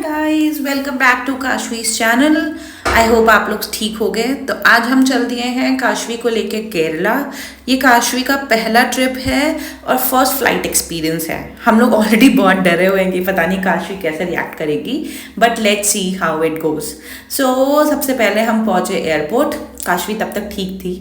Guys, welcome back to Kashvi's channel. I hope आप लोग ठीक हो गए। तो आज हम चल दिए हैं काशवी को लेके केरला। ये काशवी का पहला ट्रिप है और फर्स्ट फ्लाइट एक्सपीरियंस है। हम लोग ऑलरेडी बहुत डरे हुए हैं कि पता नहीं काशवी कैसे रिएक्ट करेगी, but let's see how it goes. So सबसे पहले हम पहुंचे एयरपोर्ट। काशवी तब तक ठीक थी।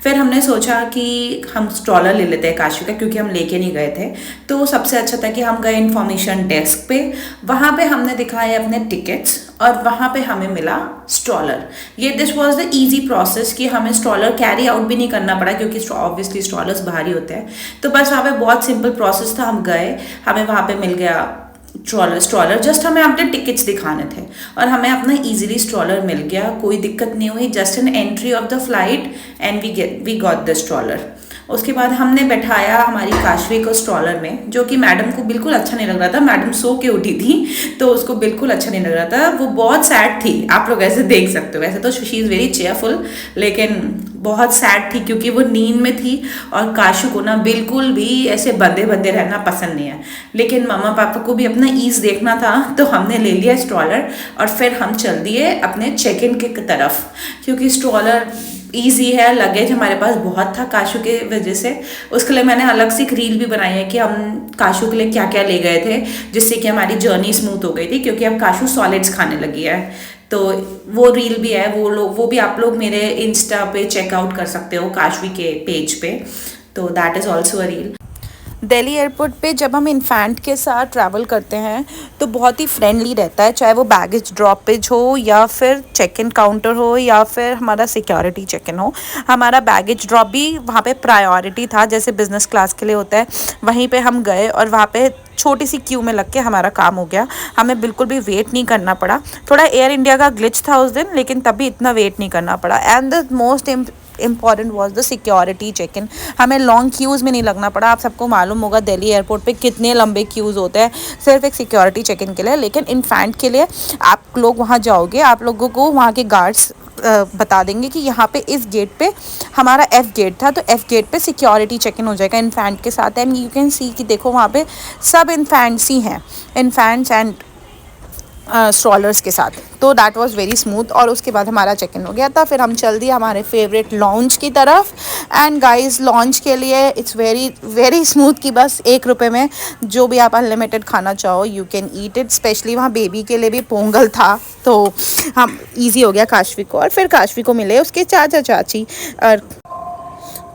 फिर हमने सोचा कि हम स्ट्रॉलर ले लेते हैं काशवी का, क्योंकि हम लेके नहीं गए थे। तो सबसे अच्छा था कि हम गए इन्फॉर्मेशन डेस्क पे। वहाँ पे हमने दिखाए अपने टिकट्स और वहाँ पे हमें मिला स्ट्रॉलर। ये this was the easy process कि हमें स्ट्रॉलर कैरी आउट भी नहीं करना पड़ा, क्योंकि ऑब्वियसली स्ट्रॉलर्स भारी होते हैं। तो बस वहाँ पे बहुत सिंपल प्रोसेस था। हम गए, हमें वहाँ पे मिल गया स्ट्रॉलर। जस्ट हमें अपने टिकट्स दिखाने थे और हमें अपना इजीली स्ट्रॉलर मिल गया। कोई दिक्कत नहीं हुई। Just an entry of the flight and we got the stroller. उसके बाद हमने बैठाया हमारी काशवी को स्ट्रॉलर में, जो कि मैडम को बिल्कुल अच्छा नहीं लग रहा था। मैडम सो के उठी थी तो उसको बिल्कुल अच्छा नहीं लग रहा था। वो बहुत सैड थी, आप लोग ऐसे देख सकते हो। वैसे तो शी इज़ वेरी चेयरफुल, लेकिन बहुत सैड थी क्योंकि वो नींद में थी। और काशू को ना बिल्कुल भी ऐसे बंधे बंधे रहना पसंद नहीं है, लेकिन मम्मा पापा को भी अपना ईज देखना था। तो हमने ले लिया स्ट्रॉलर और फिर हम चल दिए अपने चेक इन की तरफ, क्योंकि स्ट्रॉलर ईजी है। लगेज हमारे पास बहुत था काशू के वजह से। उसके लिए मैंने अलग से एक रील भी बनाई है कि हम काशू के लिए क्या क्या ले गए थे, जिससे कि हमारी जर्नी स्मूथ हो गई थी, क्योंकि अब काशू सॉलिड्स खाने लगी है। तो वो रील भी है, वो भी आप लोग मेरे इंस्टा पे चेकआउट कर सकते हो, काशवी के पेज पे। तो that is also a reel. Delhi airport पे जब हम इन्फेंट के साथ ट्रैवल करते हैं तो बहुत ही फ्रेंडली रहता है, चाहे वो बैगेज ड्रॉपेज हो या फिर चेक इन काउंटर हो या फिर हमारा सिक्योरिटी चेक इन हो। हमारा बैगेज ड्रॉप भी वहाँ पे प्रायोरिटी था, जैसे बिज़नेस क्लास के लिए होता है। वहीं पे हम गए और वहाँ पे छोटी सी क्यू में लग के हमारा काम हो गया। हमें बिल्कुल भी वेट नहीं करना पड़ा। थोड़ा एयर इंडिया का ग्लिच था उस दिन, लेकिन तभी इतना वेट नहीं करना पड़ा। And the most important was the security check in. हमें लॉन्ग क्यूज़ में नहीं लगना पड़ा। आप सबको मालूम होगा दिल्ली एयरपोर्ट पे कितने लंबे क्यूज़ होते हैं सिर्फ एक सिक्योरिटी चेक इन के लिए। लेकिन इन्फेंट के लिए आप लोग वहाँ जाओगे, आप लोगों को वहाँ के गार्ड्स बता देंगे कि यहाँ पे इस गेट पे हमारा F गेट था, तो F गेट पे सिक्योरिटी चेक इन हो जाएगा इन्फेंट के साथ। एंड यू कैन सी कि देखो वहाँ पे सब इन्फेंट्स ही हैं, इन्फेंट्स एंड स्ट्रॉलर्स के साथ। तो दैट वाज वेरी स्मूथ। और उसके बाद हमारा चेक इन हो गया था। फिर हम चल दिए हमारे फेवरेट लॉन्च की तरफ। एंड गाइस, लॉन्च के लिए इट्स वेरी वेरी स्मूथ कि बस 1 रुपये में जो भी आप अनलिमिटेड खाना चाहो you can eat it. Specially वहाँ बेबी के लिए भी पोंगल था, तो हम ईजी हो गया काशवी को। और फिर काशवी को मिले उसके चाचा चाची, और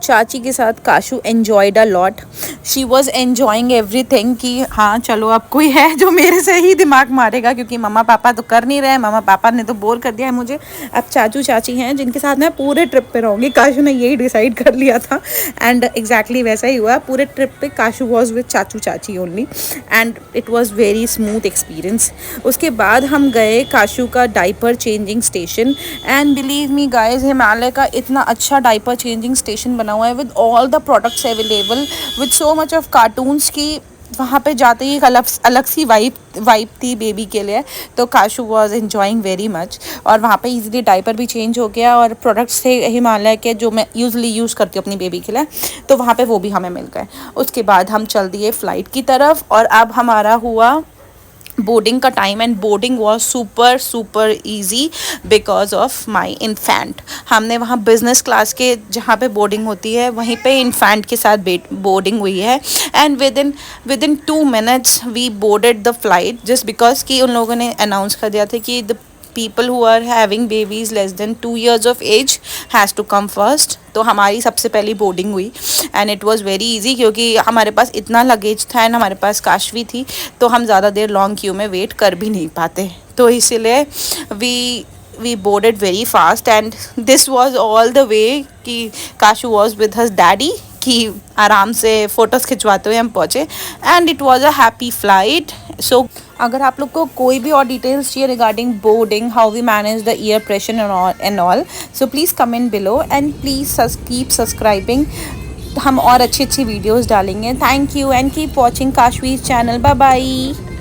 चाची के साथ Kashu enjoyed a lot. She was enjoying everything कि हाँ चलो अब कोई है जो मेरे से ही दिमाग मारेगा, क्योंकि मम्मा पापा तो कर नहीं रहे। मम्मा पापा ने तो बोर कर दिया है मुझे। अब चाचू चाची हैं जिनके साथ मैं पूरे ट्रिप पे रहूँगी। काशू ने यही डिसाइड कर लिया था एंड एग्जैक्टली वैसा ही हुआ। पूरे ट्रिप पे काशू वॉज विद चाचू चाची only and it was very smooth experience. उसके बाद हम गए काशू का diaper changing station. And believe me guys, Himalaya का इतना अच्छा डाइपर चेंजिंग स्टेशन बना हुआ है with all the products available, with so much of cartoons की वहाँ पे जाते ही एक अलग सी वाइब थी बेबी के लिए। तो cashew was enjoying very much. और वहाँ पे इजीली डाइपर भी चेंज हो गया और प्रोडक्ट्स थे हिमालय के जो मैं यूज़ली यूज़ करती हूँ अपनी बेबी के लिए, तो वहाँ पे वो भी हमें मिल गए। उसके बाद हम चल दिए फ़्लाइट की तरफ और अब हमारा हुआ बोर्डिंग का time. And boarding was super easy because of my infant. हमने वहाँ बिजनेस क्लास के जहाँ पे बोर्डिंग होती है वहीं पे इन्फेंट के साथ बोर्डिंग हुई है। And within 2 minutes we boarded the flight, just because कि उन लोगों ने अनाउंस कर दिया था कि the people who are having babies less than 2 years of age has to come first। तो हमारी सबसे पहली बोर्डिंग हुई and it was very easy, क्योंकि हमारे पास इतना लगेज था एंड हमारे पास काशवी थी, तो हम ज़्यादा देर लॉन्ग क्यू में वेट कर भी नहीं पाते। तो इसीलिए we boarded very fast. And this was all the way कि Kashu was with her daddy, कि आराम से फ़ोटोज़ खिंचवाते हुए हम पहुँचे। And it was a happy flight. So अगर आप लोग को कोई भी और डिटेल्स चाहिए regarding boarding, how we manage the ear pressure and all, so please comment below and please keep subscribing. हम और अच्छी वीडियोज़ डालेंगे। Thank you and keep watching Kashvi's channel. Bye bye.